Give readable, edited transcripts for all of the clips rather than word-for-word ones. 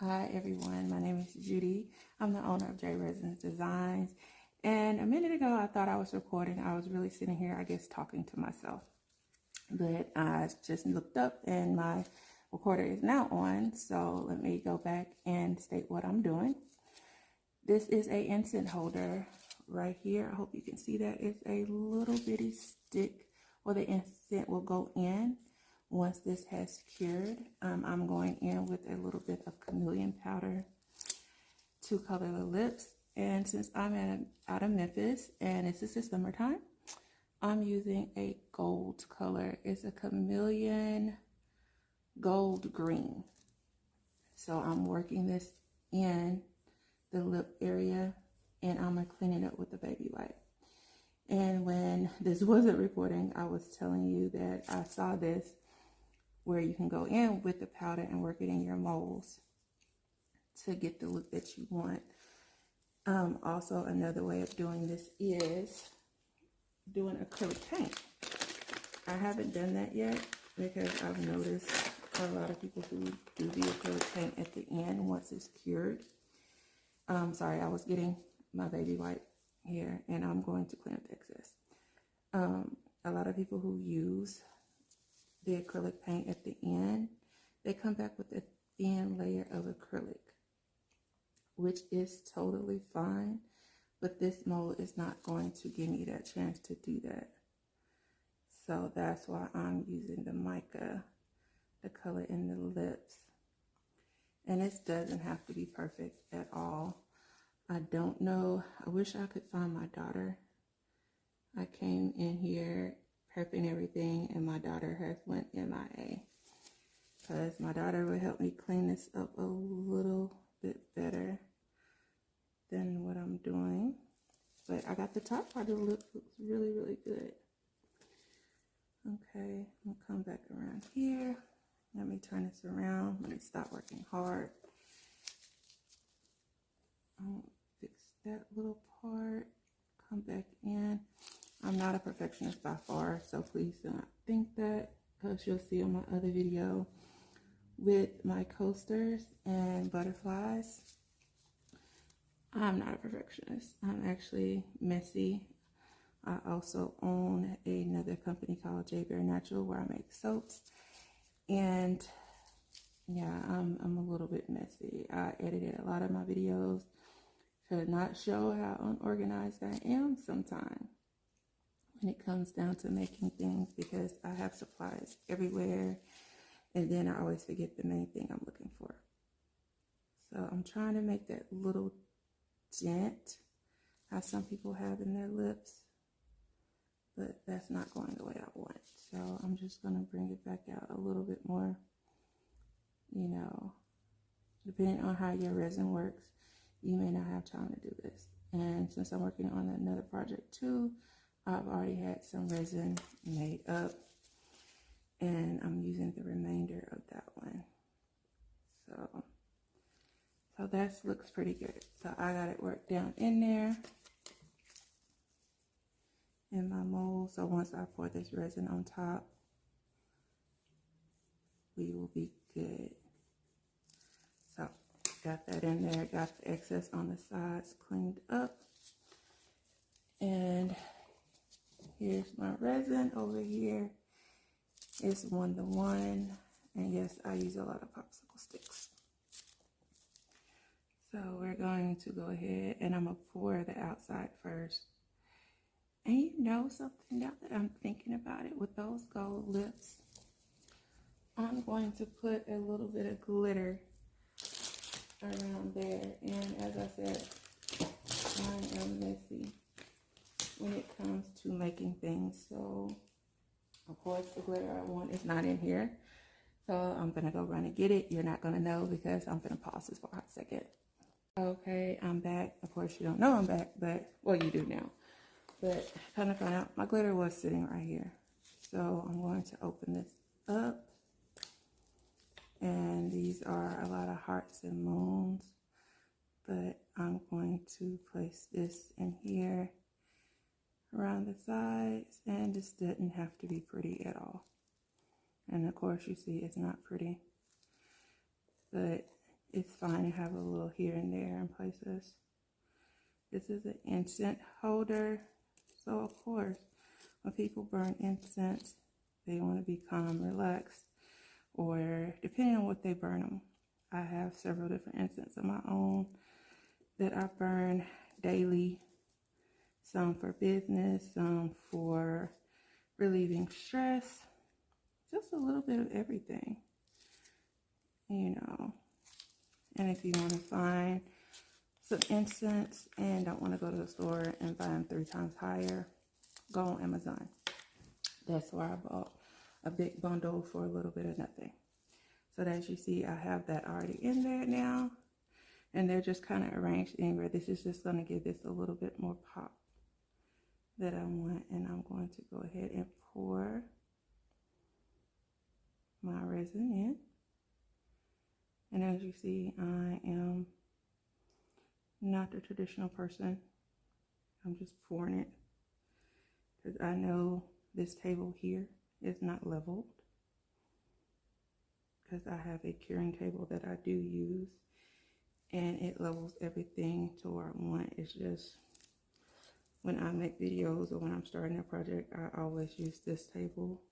Hi everyone, my name is Judy. I'm the owner of Resin Incense. And a minute ago I thought I was recording. I was really sitting here, I guess, talking to myself. But I just looked up and my recorder is now on. So let me go back and state what I'm doing. This is a incense holder right here. I hope you can see that. It's a little bitty stick where the incense will go in. Once this has cured, I'm going in with a little bit of chameleon powder to color the lips. And since I'm out of Memphis and it's the summertime, I'm using a gold color. It's a chameleon gold green. So I'm working this in the lip area and I'm gonna clean it up with the baby wipe. And when this wasn't recording, I was telling you that I saw this where you can go in with the powder and work it in your molds to get the look that you want. Also, another way of doing this is doing acrylic paint. I haven't done that yet because I've noticed a lot of people who do the acrylic paint at the end once it's cured. Sorry, I was getting my baby wipe here and I'm going to clean up the excess. A lot of people who use the acrylic paint at the end, they come back with a thin layer of acrylic, which is totally fine, but this mold is not going to give me that chance to do that. So that's why I'm using the mica, the color in the lips. And this doesn't have to be perfect at all. I don't know, I wish I could find my daughter. I came in here prepping everything and my daughter has went MIA because my daughter would help me clean this up a little bit better than what I'm doing. But I got the top part of the lip, looks really good. Okay, I'm gonna come back around here. Let me turn this around. Let me stop working hard. I'll fix that little part, come back in. I'm not a perfectionist by far, so please do not think that, because you'll see on my other video with my coasters and butterflies, I'm not a perfectionist. I'm actually messy. I also own another company called Natural where I make soaps, and yeah, I'm a little bit messy. I edited a lot of my videos to not show how unorganized I am sometimes when it comes down to making things, because I have supplies everywhere and then I always forget the main thing I'm looking for. So I'm trying to make that little dent how some people have in their lips, but that's not going the way I want. So I'm just going to bring it back out a little bit more, you know, depending on how your resin works, you may not have time to do this. And since I'm working on another project too, I've already had some resin made up and I'm using the remainder of that one. So that looks pretty good. So I got it worked down in there in my mold. So once I pour this resin on top, we will be good. So got that in there, got the excess on the sides cleaned up. And here's my resin over here. It's 1:1. And yes, I use a lot of popsicle sticks. So we're going to go ahead and I'm going to pour the outside first. And you know something, now that I'm thinking about it, with those gold lips, I'm going to put a little bit of glitter around there. And as I said, I am messy when it comes to making things. So of course the glitter I want is not in here. So I'm gonna go run and get it. You're not gonna know because I'm gonna pause this for a hot second. Okay, I'm back. Of course you don't know I'm back, but, well, you do now. But kind of found out my glitter was sitting right here. So I'm going to open this up. And these are a lot of hearts and moons. But I'm going to place this in here around the sides. And this doesn't have to be pretty at all. And of course you see it's not pretty. But it's fine to have a little here and there in places. This is an incense holder. So of course, when people burn incense, they want to be calm, relaxed, or depending on what they burn them. I have several different incense of my own that I burn daily. Some for business, some for relieving stress. Just a little bit of everything, you know. And if you want to find some incense and don't want to go to the store and buy them 3 times higher, go on Amazon. That's where I bought a big bundle for a little bit of nothing. So as you see, I have that already in there now, and they're just kind of arranged anywhere. This is just going to give this a little bit more pop that I want, and I'm going to go ahead and pour my resin in. And as you see, I am not the traditional person. I'm just pouring it because I know this table here is not leveled, because I have a curing table that I do use, and it levels everything to where I want. It's just when I make videos or when I'm starting a project, I always use this table,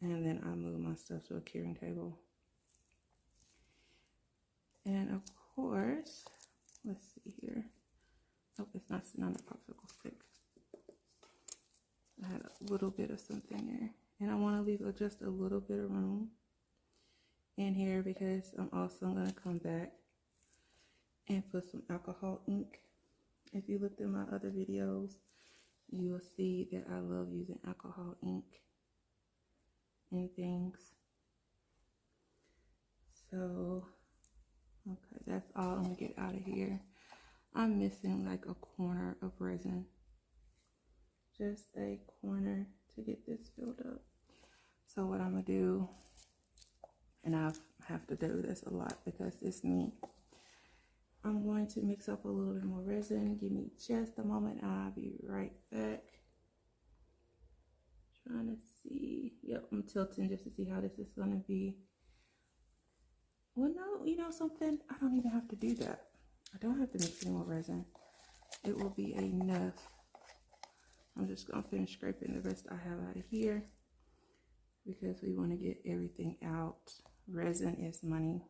and then I move my stuff to a curing table. And of course, let's see here. Oh, it's not sitting on the popsicle stick. I had a little bit of something there, and I want to leave just a little bit of room in here because I'm also going to come back and put some alcohol ink. If you looked at my other videos, you will see that I love using alcohol ink in things. So, okay, that's all I'm going to get out of here. I'm missing like a corner of resin. Just a corner to get this filled up. So what I'm going to do, and I have to do this a lot because it's me, I'm going to mix up a little bit more resin. Give me just a moment. I'll be right back. Trying to see. Yep, I'm tilting just to see how this is going to be. Well, no, you know something? I don't even have to do that. I don't have to mix any more resin. It will be enough. I'm just going to finish scraping the rest I have out of here because we want to get everything out. Resin is money.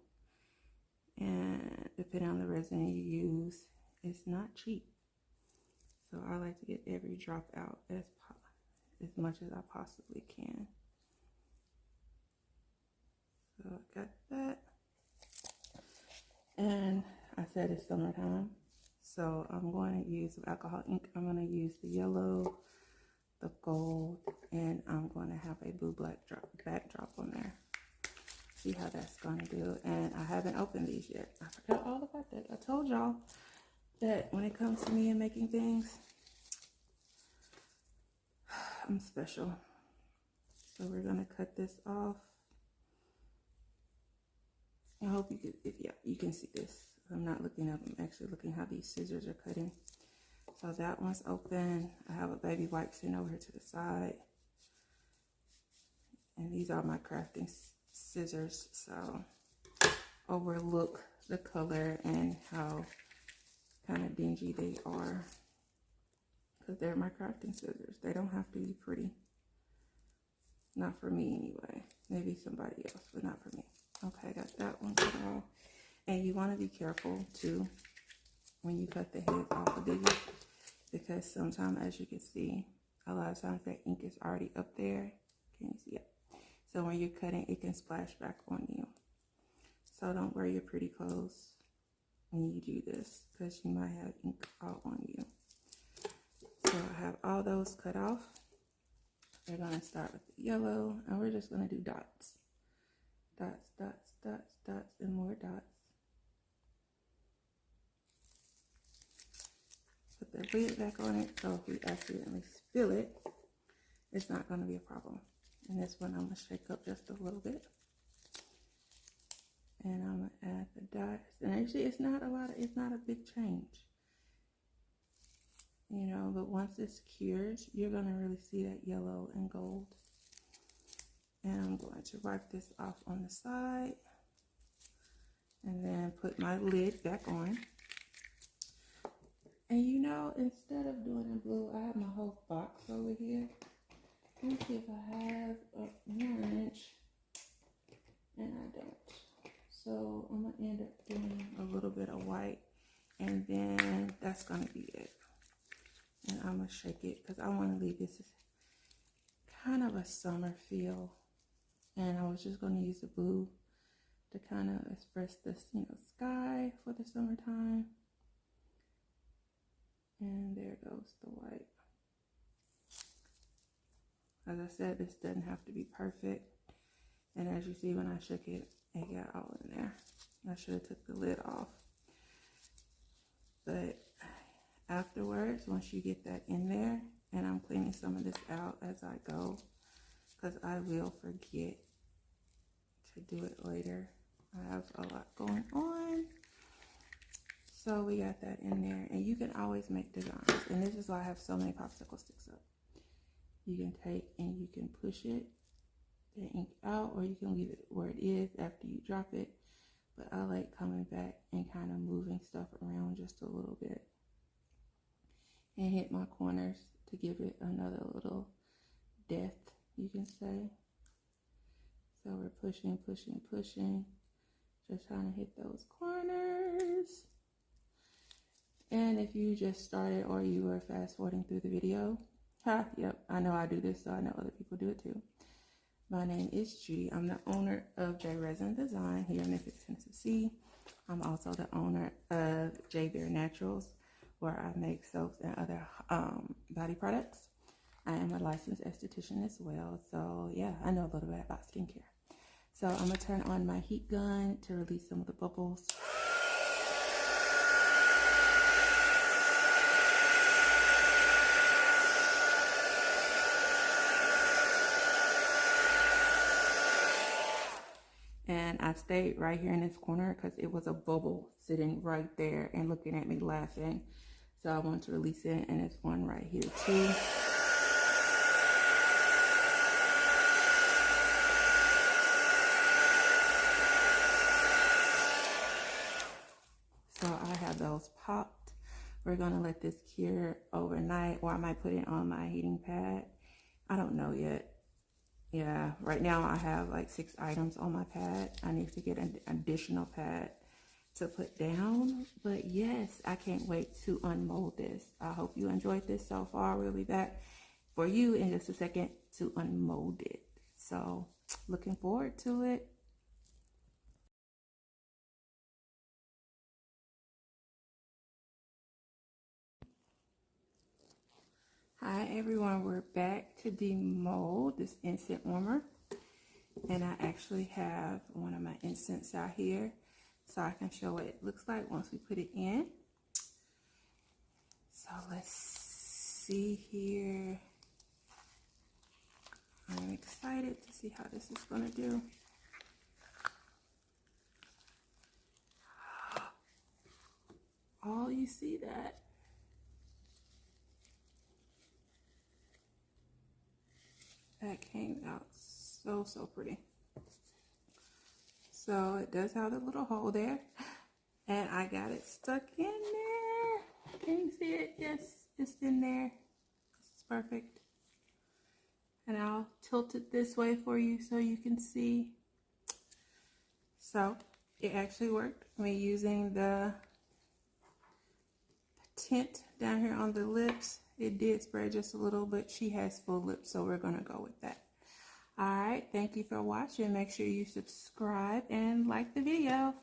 And depending on the resin you use, it's not cheap. So I like to get every drop out as much as I possibly can. So I got that. And I said it's summertime. So I'm going to use some alcohol ink. I'm going to use the yellow, the gold, and I'm going to have a blue black backdrop on there. See how that's going to do. And I haven't opened these yet. I forgot all about that. I told y'all that when it comes to me and making things, I'm special. So we're going to cut this off. I hope you can, you can see this. I'm not looking up, I'm actually looking how these scissors are cutting. So that one's open. I have a baby wipe sitting over here to the side. And these are my crafting scissors, so overlook the color and how kind of dingy they are. Because they're my crafting scissors. They don't have to be pretty. Not for me anyway. Maybe somebody else, but not for me. Okay, got that one cut off. And you want to be careful too when you cut the heads off of these, because sometimes, as you can see, a lot of times that ink is already up there. Can you see it? So when you're cutting, it can splash back on you. So don't wear your pretty clothes when you do this, because you might have ink all on you. So I have all those cut off. We're going to start with the yellow, and we're just going to do dots. Dots, dots, dots, dots, and more dots. Put the lid back on it, so if we accidentally spill it, it's not going to be a problem. And this one I'm going to shake up just a little bit. And I'm going to add the dots. And actually it's not a big change. You know, but once this cures, you're going to really see that yellow and gold. And I'm going to wipe this off on the side. and put my lid back on. And you know, instead of doing in blue, I have my whole box over here. Let me see if I have an orange, and I don't. So I'm gonna end up doing a little bit of white, and then that's gonna be it. And I'm gonna shake it because I want to leave this kind of a summer feel. And I was just gonna use the blue to kind of express this, you know, sky for the summertime. And there goes the white. As I said, this doesn't have to be perfect. And as you see, when I shook it, it got all in there. I should have took the lid off. But afterwards, once you get that in there, and I'm cleaning some of this out as I go, because I will forget to do it later. I have a lot going on. So we got that in there, and you can always make designs. And this is why I have so many popsicle sticks up. You can take and you can push it, the ink out, or you can leave it where it is after you drop it. But I like coming back and kind of moving stuff around just a little bit and hit my corners to give it another little depth, you can say. So we're pushing, pushing, pushing, just trying to hit those corners. And if you just started or you were fast forwarding through the video, yep, I know I do this, so I know other people do it too. My name is Judy. I'm the owner of Jresindesigns here in Memphis, Tennessee. I'm also the owner of J Bare Naturals, where I make soaps and other body products. I am a licensed esthetician as well, so yeah, I know a little bit about skincare. So I'm gonna turn on my heat gun to release some of the bubbles. And I stayed right here in this corner because it was a bubble sitting right there and looking at me laughing. So I want to release it, and there's one right here too. So I have those popped. We're gonna let this cure overnight, or I might put it on my heating pad. I don't know yet. Yeah, right now I have like 6 items on my pad. I need to get an additional pad to put down. But yes, I can't wait to unmold this. I hope you enjoyed this so far. We'll be back for you in just a second to unmold it. So looking forward to it. Hi everyone, we're back to demold this incense warmer. And I actually have one of my incense out here so I can show what it looks like once we put it in. So let's see here. I'm excited to see how this is going to do. Oh, you see that? That came out so pretty. So it does have a little hole there, and I got it stuck in there. Can you see it? Yes, it's in there. This is perfect. And I'll tilt it this way for you so you can see. So it actually worked. Me using the tint down here on the lips. It did spray just a little, but she has full lips, so we're gonna go with that. All right, thank you for watching. Make sure you subscribe and like the video.